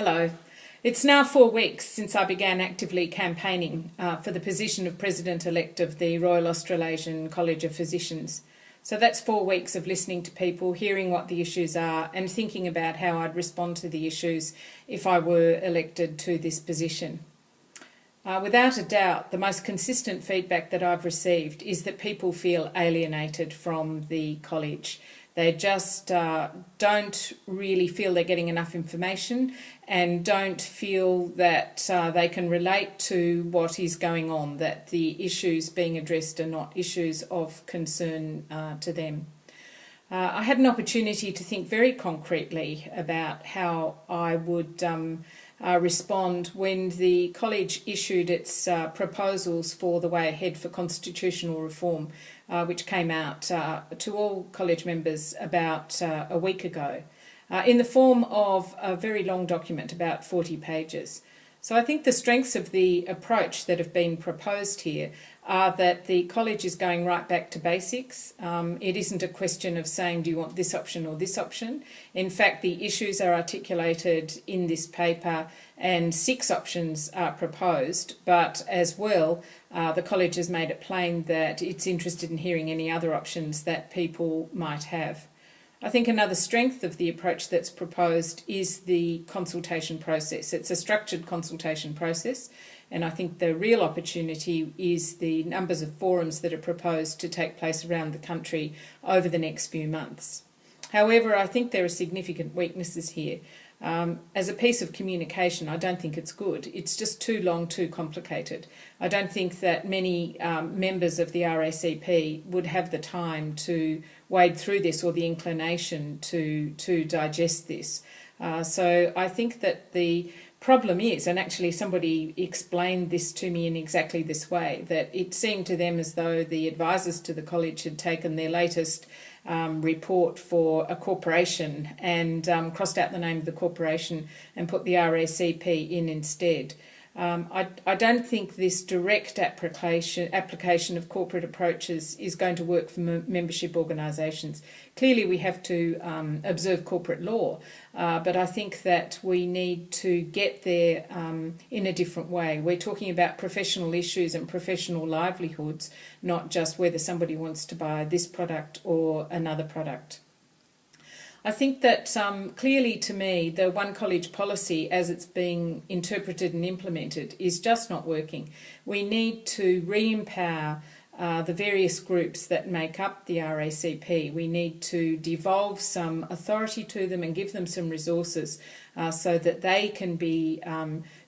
Hello. It's now 4 weeks since I began actively campaigning for the position of President-elect of the Royal Australasian College of Physicians. So that's 4 weeks of listening to people, hearing what the issues are and thinking about how I'd respond to the issues if I were elected to this position. Without a doubt, the most consistent feedback that I've received is that people feel alienated from the college. They just don't really feel they're getting enough information and don't feel that they can relate to what is going on, that the issues being addressed are not issues of concern to them. I had an opportunity to think very concretely about how I would respond when the college issued its proposals for the way ahead for constitutional reform, which came out to all college members about a week ago, in the form of a very long document, about 40 pages. So I think the strengths of the approach that have been proposed here are that the college is going right back to basics. It isn't a question of saying, do you want this option or this option? In fact, the issues are articulated in this paper and 6 options are proposed, but as well, the college has made it plain that it's interested in hearing any other options that people might have. I think another strength of the approach that's proposed is the consultation process. It's a structured consultation process, and I think the real opportunity is the numbers of forums that are proposed to take place around the country over the next few months. However, I think there are significant weaknesses here. As a piece of communication, I don't think it's good. It's just too long, too complicated. I don't think that many members of the RACP would have the time to wade through this or the inclination to digest this. So I think that the problem is, and actually somebody explained this to me in exactly this way, that it seemed to them as though the advisors to the college had taken their latest report for a corporation and crossed out the name of the corporation and put the RACP in instead. I don't think this direct application of corporate approaches is going to work for membership organisations. Clearly we have to observe corporate law, but I think that we need to get there in a different way. We're talking about professional issues and professional livelihoods, not just whether somebody wants to buy this product or another product. I think that clearly to me the one college policy as it's being interpreted and implemented is just not working. We need to re-empower the various groups that make up the RACP. We need to devolve some authority to them and give them some resources so that they can be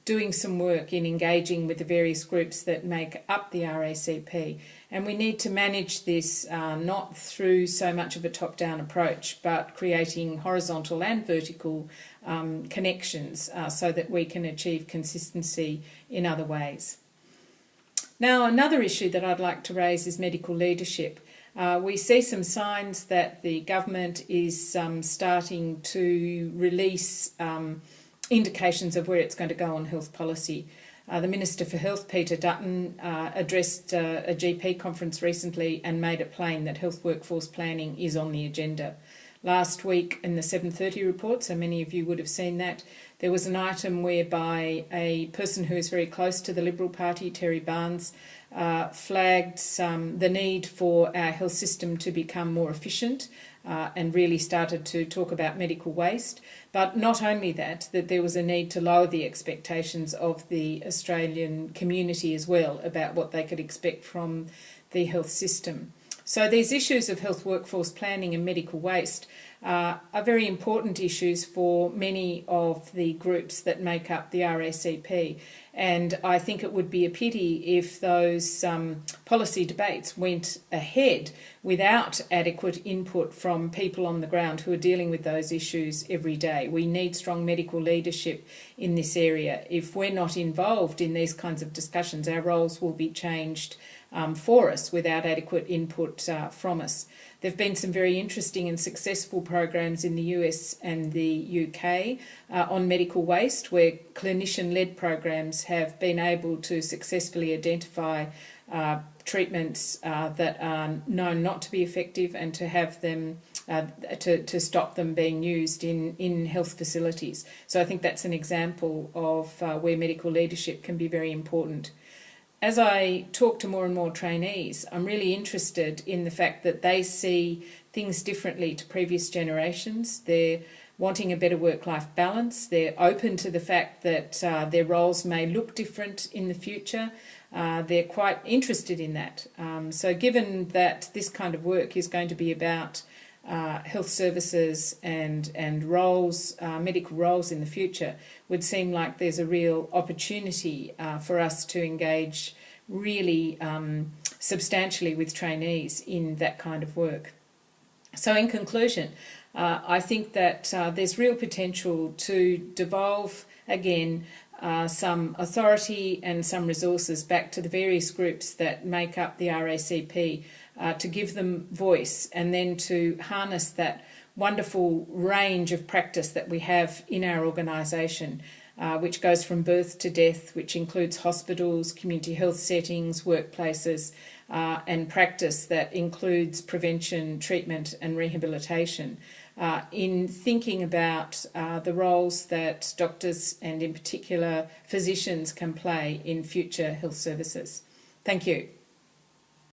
doing some work in engaging with the various groups that make up the RACP. And we need to manage this not through so much of a top-down approach, but creating horizontal and vertical connections so that we can achieve consistency in other ways. Now, another issue that I'd like to raise is medical leadership. We see some signs that the government is starting to release indications of where it's going to go on health policy. The Minister for Health, Peter Dutton, addressed a GP conference recently and made it plain that health workforce planning is on the agenda. Last week in the 7:30 report, so many of you would have seen that, there was an item whereby a person who is very close to the Liberal Party, Terry Barnes, flagged the need for our health system to become more efficient and really started to talk about medical waste. But not only that there was a need to lower the expectations of the Australian community as well about what they could expect from the health system. So these issues of health workforce planning and medical waste are very important issues for many of the groups that make up the RACP. And I think it would be a pity if those policy debates went ahead without adequate input from people on the ground who are dealing with those issues every day. We need strong medical leadership in this area. If we're not involved in these kinds of discussions, our roles will be changed for us without adequate input from us. There have been some very interesting and successful programs in the US and the UK on medical waste, where clinician-led programs have been able to successfully identify treatments that are known not to be effective and to have them to stop them being used in health facilities. So I think that's an example of where medical leadership can be very important. As I talk to more and more trainees, I'm really interested in the fact that they see things differently to previous generations. They're wanting a better work-life balance. They're open to the fact that their roles may look different in the future. They're quite interested in that. So given that this kind of work is going to be about health services and roles, medical roles in the future, would seem like there's a real opportunity for us to engage really substantially with trainees in that kind of work. So in conclusion, I think that there's real potential to devolve again some authority and some resources back to the various groups that make up the RACP, to give them voice, and then to harness that wonderful range of practice that we have in our organisation, which goes from birth to death, which includes hospitals, community health settings, workplaces, and practice that includes prevention, treatment and rehabilitation, in thinking about the roles that doctors and in particular physicians can play in future health services. Thank you.